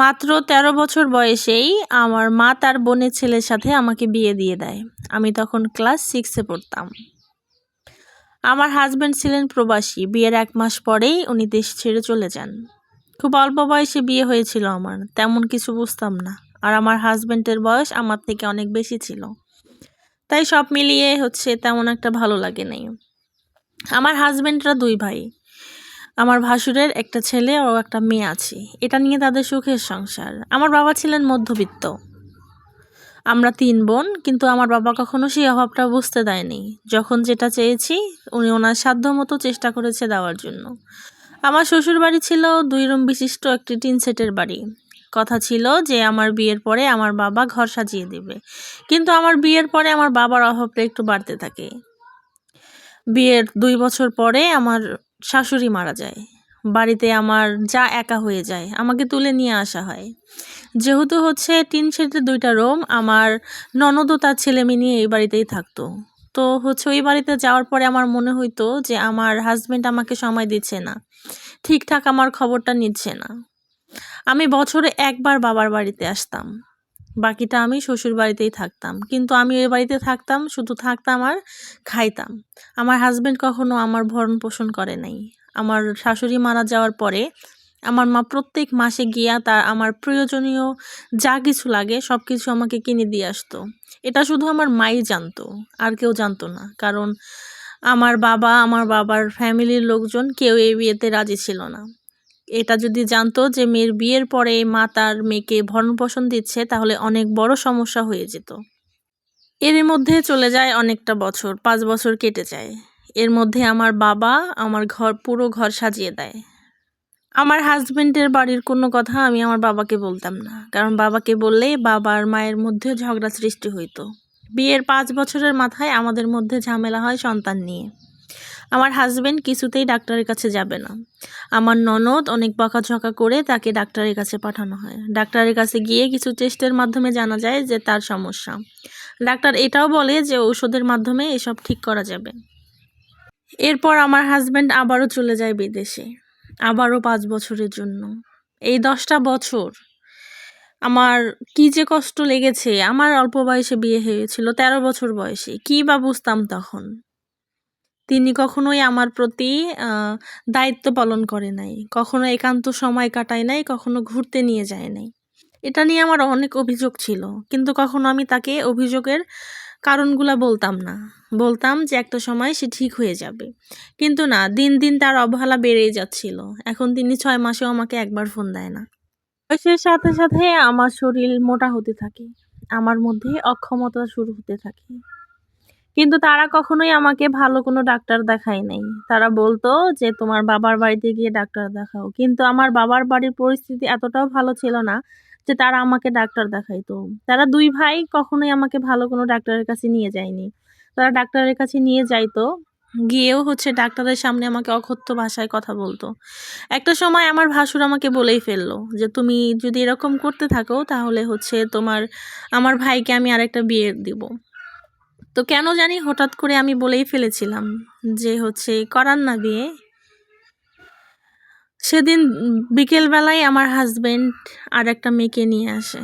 মাত্র ১৩ বছর বয়সেই আমার মা তার বোনের ছেলের সাথে আমাকে বিয়ে দিয়ে দেয়। আমি তখন ক্লাস 6 পড়তাম। আমার হাসব্যান্ড ছিলেন প্রবাসী। বিয়ের ১ মাস পরেই উনি দেশ ছেড়ে চলে যান। খুব অল্প বয়সে বিয়ে হয়েছিল আমার। তেমন কিছু বুঝতাম না। আর আমার হাসব্যান্ডের বয়স আমার থেকে অনেক বেশি ছিল। তাই সব মিলিয়ে তেমন একটা ভালো লাগে নাই। আমার হাসব্যান্ডরা ২ ভাই। আমার ভাসুরের একটা ছেলে ও একটা মেয়ে আছে। এটা নিয়ে তাদের সুখের সংসার। আমার বাবা ছিলেন মধ্যবিত্ত। আমরা ৩ বোন, কিন্তু আমার বাবা কখনো সেই অভাবটা বুঝতে দেয়নি। যখন যেটা চেয়েছি উনি ওনার সাধ্যমতো চেষ্টা করেছে দেওয়ার জন্য। আমার শ্বশুরবাড়ি ছিল ২ রুম বিশিষ্ট একটি টিন সেটের বাড়ি। কথা ছিল যে আমার বিয়ের পরে আমার বাবা ঘর সাজিয়ে দেবে। কিন্তু আমার বিয়ের পরে আমার বাবার অভাবটা একটু বাড়তে থাকে। বিয়ের ২ বছর পরে আমার শাশুড়ি মারা যায়। বাড়িতে আমার যা একা হয়ে যায়। আমাকে তুলে নিয়ে আসা হয়। যেহেতু টিন শেডের ২টা রুম, আমার ননদ ও তার ছেলেমেয়ে নিয়ে এই বাড়িতেই থাকতো। তো ওই বাড়িতে যাওয়ার পরে আমার মনে হইতো যে আমার হাসব্যান্ড আমাকে সময় দিচ্ছে না। ঠিকঠাক আমার খবরটা নিচ্ছে না। আমি বছরে ১ বার বাবার বাড়িতে আসতাম। বাকিটা আমি শ্বশুর বাড়িতেই থাকতাম। কিন্তু আমি ওই বাড়িতে থাকতাম, শুধু থাকতাম আর খাইতাম। আমার হাসব্যান্ড কখনো আমার ভরণ পোষণ করে নাই। আমার শাশুড়ি মারা যাওয়ার পরে আমার মা প্রত্যেক মাসে গিয়া আমার প্রয়োজনীয় যা কিছু লাগে সব কিছু আমাকে কিনে দিয়ে আসতো। এটা শুধু আমার মাই জানতো, আর কেউ জানতো না। কারণ আমার বাবা, আমার বাবার ফ্যামিলির লোকজন কেউ এই বিয়েতে রাজি ছিল না। এটা যদি জানতো যে মেয়ের বিয়ের পরে মা তার মেয়েকে ভরণ-পোষণ দিচ্ছে, তাহলে অনেক বড় সমস্যা হয়ে যেত। এর মধ্যে চলে যায় অনেকটা বছর, ৫ বছর কেটে যায়। এর মধ্যে আমার বাবা আমার পুরো ঘর সাজিয়ে দেয়। আমার হাসব্যান্ডের বাড়ির কোনো কথা আমি আমার বাবাকে বলতাম না। কারণ বাবাকে বললেই বাবা আর মায়ের মধ্যে ঝগড়া সৃষ্টি হইতো। বিয়ের ৫ বছরের মাথায় আমাদের মধ্যে ঝামেলা হয় সন্তান নিয়ে। আমার হাসব্যান্ড কিছুতেই ডাক্তারের কাছে যাবে না। আমার ননদ অনেক বকাঝকা করে তাকে ডাক্তারের কাছে পাঠানো হয়। ডাক্তারের কাছে গিয়ে কিছু টেস্টের মাধ্যমে জানা যায় যে তার সমস্যা। ডাক্তার এটাও বলে যে ঔষধের মাধ্যমে এসব ঠিক করা যাবে। এরপর আমার হাসব্যান্ড আবারও চলে যায় বিদেশে। আবারও ৫ বছরের জন্য। এই ১০টা বছর আমার কি যে কষ্ট লেগেছে। আমার অল্প বয়সে বিয়ে হয়েছিল, ১৩ বছর বয়সে। কি বা বুঝতাম তখন। তিনি কখনোই আমার প্রতি দায়িত্ব পালন করে নাই। কখনো একান্ত সময় কাটায় নাই, কখনো ঘুরতে নিয়ে যায় নাই। এটা নিয়ে আমার অনেক অভিযোগ ছিল। কিন্তু কখনো আমি তাকে অভিযোগের কারণগুলা বলতাম না। বলতাম যে একটা সময় সে ঠিক হয়ে যাবে। কিন্তু না, দিন, দিন তার অবহেলা বেড়েই যাচ্ছিল। এখন তিনি ৬ মাসেও আমাকে একবার ফোন দেয় না। বয়সের সাথে, সাথে আমার শরীর মোটা হতে থাকে। আমার মধ্যে অক্ষমতা শুরু হতে থাকে। কিন্তু তারা কখনোই আমাকে ভালো কোনো ডাক্তার দেখায় নাই। তারা বলতো যে, "তোমার বাবার বাড়িতে গিয়ে ডাক্তার দেখাও।" কিন্তু আমার বাবার বাড়ির পরিস্থিতি এতটাও ভালো ছিল না যে তারা আমাকে ডাক্তার দেখাইতো। তারা ২ ভাই কখনোই আমাকে ভালো কোনো ডাক্তারের কাছে নিয়ে যায়নি। তারা ডাক্তারের কাছে নিয়ে যাইতো, গিয়েও ডাক্তারের সামনে আমাকে অকথ্য ভাষায় কথা বলতো। একটা সময় আমার ভাসুর আমাকে বলেই ফেললো যে, "তুমি যদি এরকম করতে থাকো তাহলে আমার ভাইকে আমি আরেকটা বিয়ে দিব।" তো কেন জানি হঠাৎ করে আমি বলেই ফেলেছিলাম যে করান না বিয়ে। সেদিন বিকেল বেলায় আমার হাসব্যান্ড আরেকটা মেয়েকে নিয়ে আসে।